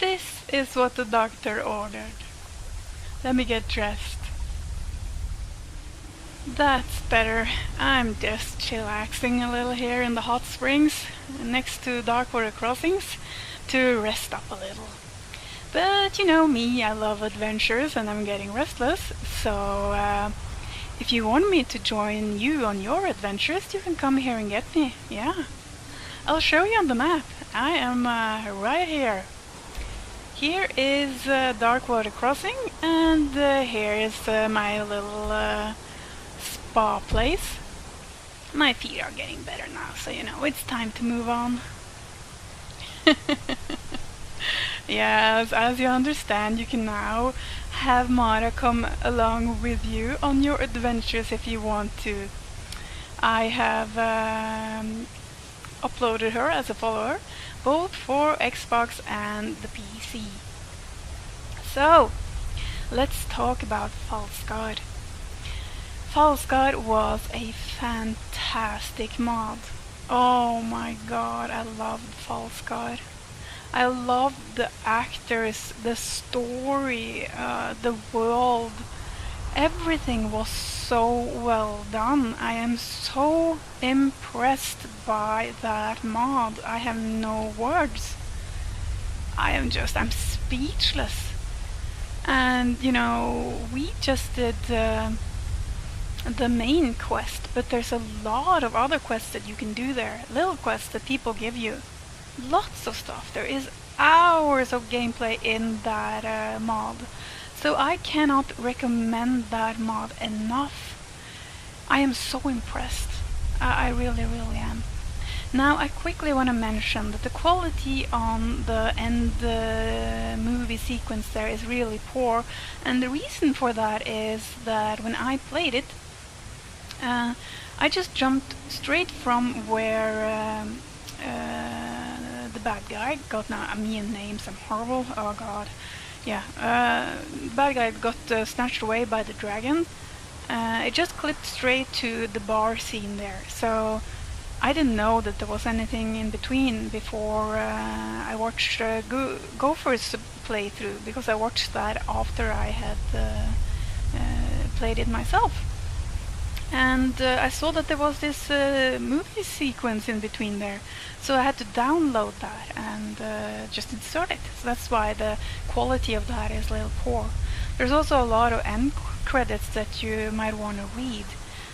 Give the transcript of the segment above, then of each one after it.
This is what the doctor ordered. Let me get dressed. That's better. I'm just chillaxing a little here in the hot springs next to Darkwater Crossings to rest up a little. But you know me, I love adventures and I'm getting restless, so if you want me to join you on your adventures, you can come here and get me, yeah. I'll show you on the map. I am right here. Here is Darkwater Crossing, and here is my little spa place. My feet are getting better now, so you know, it's time to move on. Yes, as you understand, you can now have Mara come along with you on your adventures if you want to. I have uploaded her as a follower, both for Xbox and the PC. So, let's talk about Falskaar. Falskaar was a fantastic mod. Oh my god, I loved Falskaar. I loved the actors, the story, the world. Everything was so well done. I am so impressed by that mod. I have no words. I'm speechless. And you know, we just did the main quest, but there's a lot of other quests that you can do there. Little quests that people give you. Lots of stuff. There is hours of gameplay in that mod. So I cannot recommend that mod enough. I am so impressed. I really, really am. Now I quickly want to mention that the quality on the end movie sequence there is really poor, and the reason for that is that when I played it, I just jumped straight from where the bad guy got, now a million names, I'm horrible, oh god. Yeah, bad guy got snatched away by the dragon. It just clipped straight to the bar scene there, so I didn't know that there was anything in between before I watched Gopher's playthrough, because I watched that after I had played it myself. And I saw that there was this movie sequence in between there, so I had to download that and just insert it. So that's why the quality of that is a little poor. There's also a lot of end credits that you might want to read.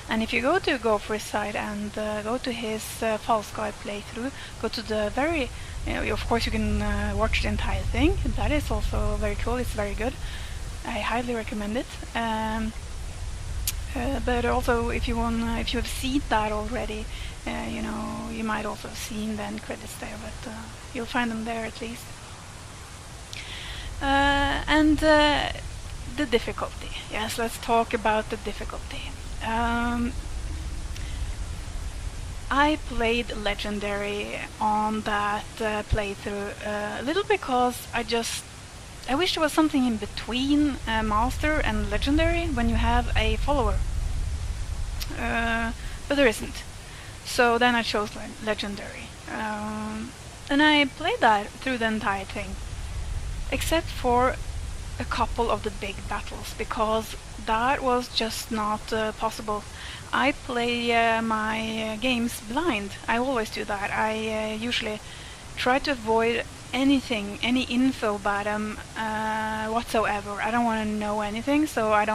And if you go to Gopher's side and go to his Falskaar playthrough, go to the very, of course you can watch the entire thing. That is also very cool. It's very good. I highly recommend it. But also, if you have seen that already, you know, you might also have seen the end credits there, but you'll find them there at least. And the difficulty. Yes, let's talk about the difficulty. I played Legendary on that playthrough a little because I wish there was something in between Master and Legendary when you have a follower. But there isn't. So then I chose Legendary. And I played that through the entire thing. Except for a couple of the big battles, because that was just not possible. I play my games blind. I always do that. I usually try to avoid anything, any info about them whatsoever. I don't want to know anything, so I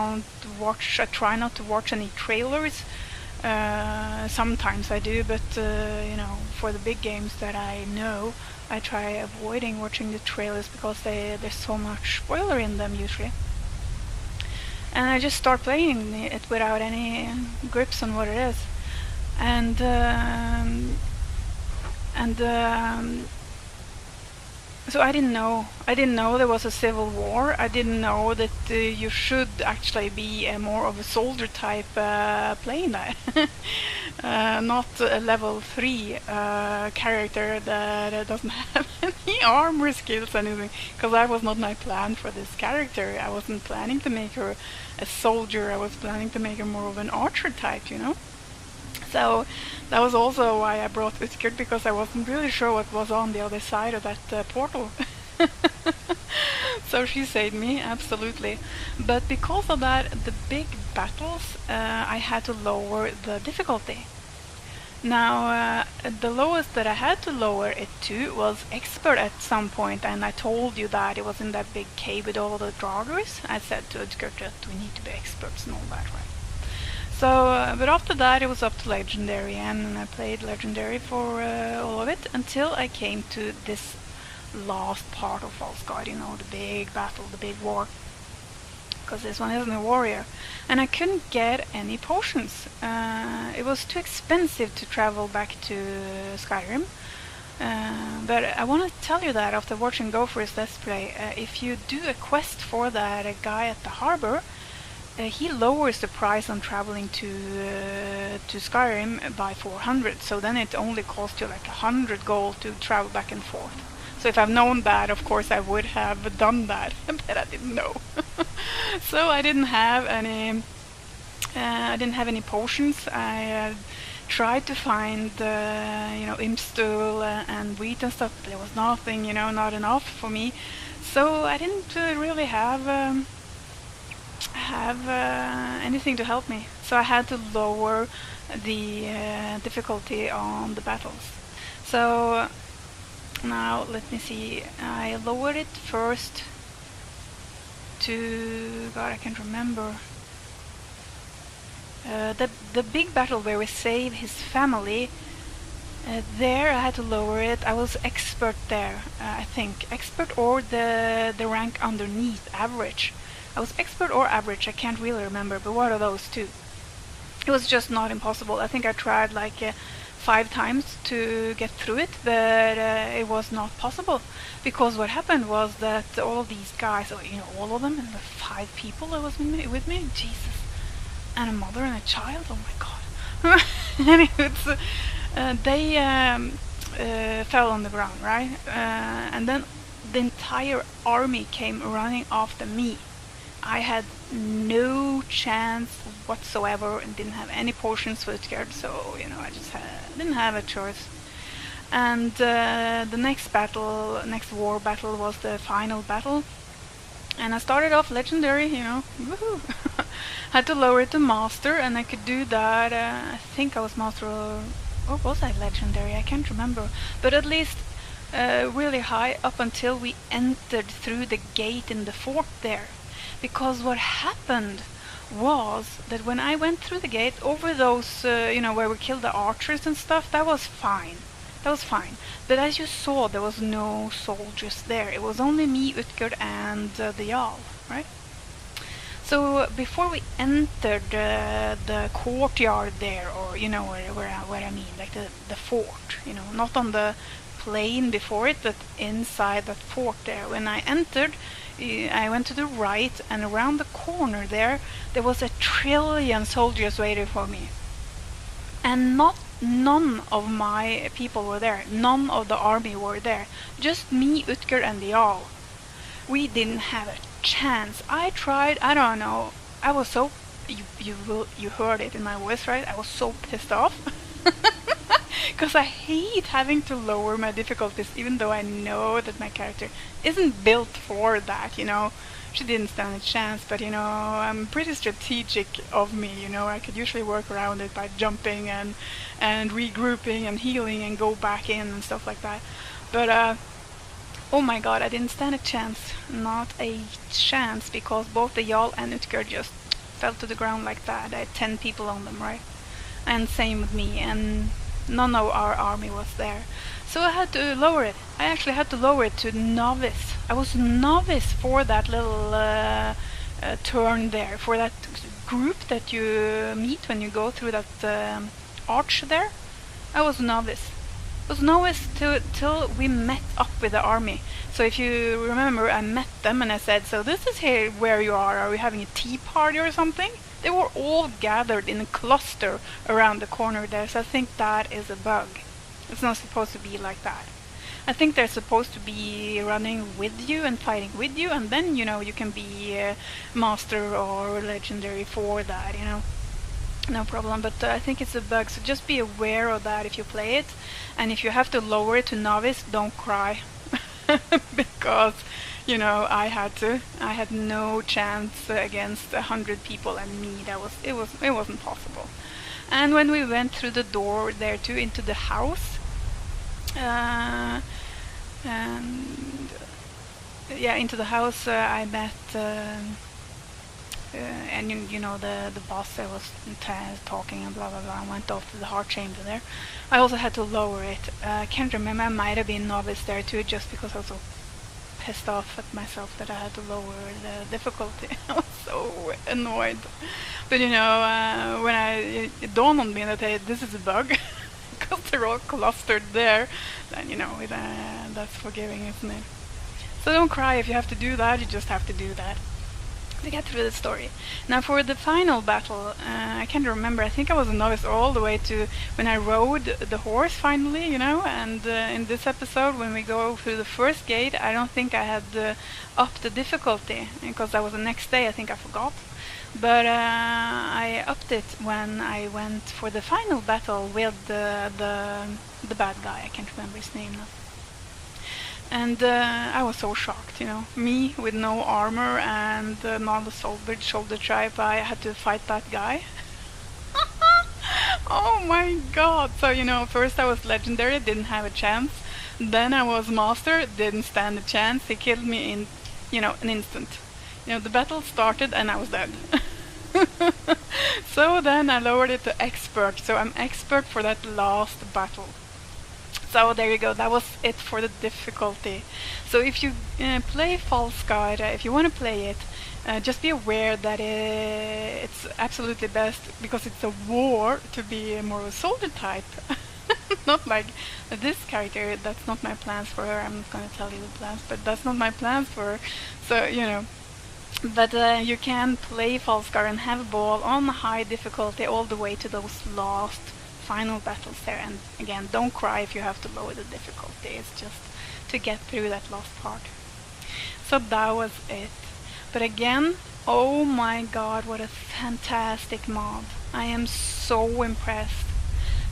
try not to watch any trailers. Sometimes I do, but you know, for the big games that I know, I try avoiding watching the trailers because there's so much spoiler in them usually. And I just start playing it without any grips on what it is. And so I didn't know there was a civil war. I didn't know that you should actually be more of a soldier type playing that. Not a level 3 character that doesn't have any armor skills or anything, because that was not my plan for this character. I wasn't planning to make her a soldier. I was planning to make her more of an archer type, you know. So that was also why I brought Utgard, because I wasn't really sure what was on the other side of that portal. So she saved me, absolutely. But because of that, the big battles, I had to lower the difficulty. Now, the lowest that I had to lower it to was expert at some point, and I told you that it was in that big cave with all the draugrs. I said to Edgar that we need to be experts and all that, right? So, but after that it was up to legendary, and I played legendary for all of it until I came to this last part of Falskaar, you know, the big battle, the big war. Because this one isn't a warrior, and I couldn't get any potions. It was too expensive to travel back to Skyrim. But I want to tell you that after watching Gopher's Let's Play, if you do a quest for that guy at the harbor, he lowers the price on traveling to Skyrim by 400. So then it only costs you like 100 gold to travel back and forth. So if I've known that, of course I would have done that, but I didn't know. So I didn't have any. I didn't have any potions. I tried to find, you know, imstool and wheat and stuff, but there was nothing, you know, not enough for me. So I didn't really have anything to help me. So I had to lower the difficulty on the battles. So now let me see. I lowered it first to, God, I can't remember. The big battle where we save his family. There I had to lower it. I was expert there, I think. Expert or the rank underneath, average. I was expert or average, I can't really remember, but what are those two? It was just not impossible. I think I tried like 5 times to get through it, but it was not possible. Because what happened was that all these guys, you know, all of them, and the 5 people that was with me, Jesus. And a mother and a child, oh my god. Anyways, they fell on the ground, right? And then the entire army came running after me. I had no chance whatsoever and didn't have any potions for the scared, so, you know, I just didn't have a choice. And the next war battle was the final battle. And I started off legendary, you know, woohoo! Had to lower it to master, and I could do that. I think I was master, or was I legendary? I can't remember. But at least really high up until we entered through the gate in the fort there. Because what happened was that when I went through the gate over those, you know, where we killed the archers and stuff, that was fine. That was fine. But as you saw, there was no soldiers there. It was only me, Utgard, and the Jarl, right? So before we entered the courtyard there, or, you know, where I mean, like the fort, you know, not on the plain before it, but inside that fort there. When I entered, I went to the right, and around the corner there was 1,000,000,000 soldiers waiting for me. And none of my people were there. None of the army were there. Just me, Utgard, and the Jarl. We didn't have a chance. I tried, I don't know. I was so, you heard it in my voice, right? I was so pissed off. Because I hate having to lower my difficulties, even though I know that my character isn't built for that, you know. She didn't stand a chance, but, you know, I'm pretty strategic of me, you know. I could usually work around it by jumping and regrouping and healing and go back in and stuff like that. But, oh my god, I didn't stand a chance. Not a chance, because both the Jarl and Utgard just fell to the ground like that. I had 10 people on them, right? And same with me, and none of our army was there. So I had to lower it. I actually had to lower it to novice. I was novice for that little turn there, for that group that you meet when you go through that arch there. I was novice. I was novice till we met up with the army. So if you remember, I met them and I said, so this is here where you are we having a tea party or something? They were all gathered in a cluster around the corner there, so I think that is a bug. It's not supposed to be like that. I think they're supposed to be running with you and fighting with you, and then, you know, you can be master or legendary for that, you know. No problem, but I think it's a bug, so just be aware of that if you play it. And if you have to lower it to novice, don't cry. because I had no chance against 100 people and me. It wasn't possible. And when we went through the door there too into the house, and yeah, into the house, I met and the boss there was talking and blah blah blah, and went off to the heart chamber there. I also had to lower it. I can't remember, I might have been novice there too, just because I was so pissed off at myself that I had to lower the difficulty. I was so annoyed. But when it dawned on me that, hey, this is a bug, because they're all clustered there, then that's forgiving, isn't it? So don't cry if you have to do that. You just have to do that to get through the story. Now for the final battle, I can't remember. I think I was a novice all the way to when I rode the horse finally, and in this episode when we go through the first gate, I don't think I had upped the difficulty, because that was the next day. I think I forgot. But I upped it when I went for the final battle with the bad guy. I can't remember his name now. And I was so shocked, me with no armor and not a shoulder tribe. I had to fight that guy. Oh my god! So first I was legendary, didn't have a chance. Then I was master, didn't stand a chance. He killed me in an instant. The battle started and I was dead. So then I lowered it to expert. So I'm expert for that last battle. So there you go, that was it for the difficulty. So if you play Falskaar, if you want to play it, just be aware that it's absolutely best, because it's a war, to be more of a soldier type. Not like this character. That's not my plans for her. I'm not going to tell you the plans, but that's not my plans for her. So but you can play Falskaar and have a ball on high difficulty all the way to those last final battles there. And again, don't cry if you have to lower the difficulty. It's just to get through that last part. So that was it. But again, oh my god, what a fantastic mob. I am so impressed.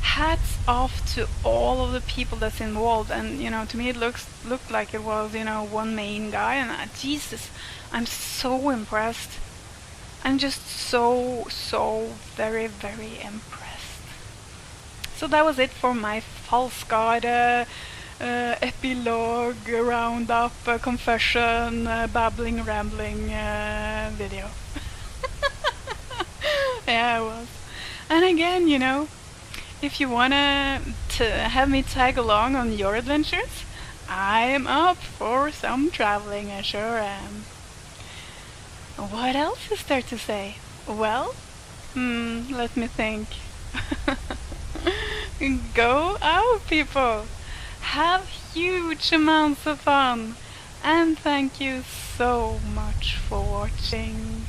Hats off to all of the people that's involved. And to me it looked like it was one main guy, and Jesus, I'm so impressed. I'm just so very, very impressed. So that was it for my Falskaar epilogue, roundup, confession, babbling, rambling video. Yeah, I was. And again, if you wanna have me tag along on your adventures, I'm up for some traveling, I sure am. What else is there to say? Well, let me think. Go out, people! Have huge amounts of fun! And thank you so much for watching.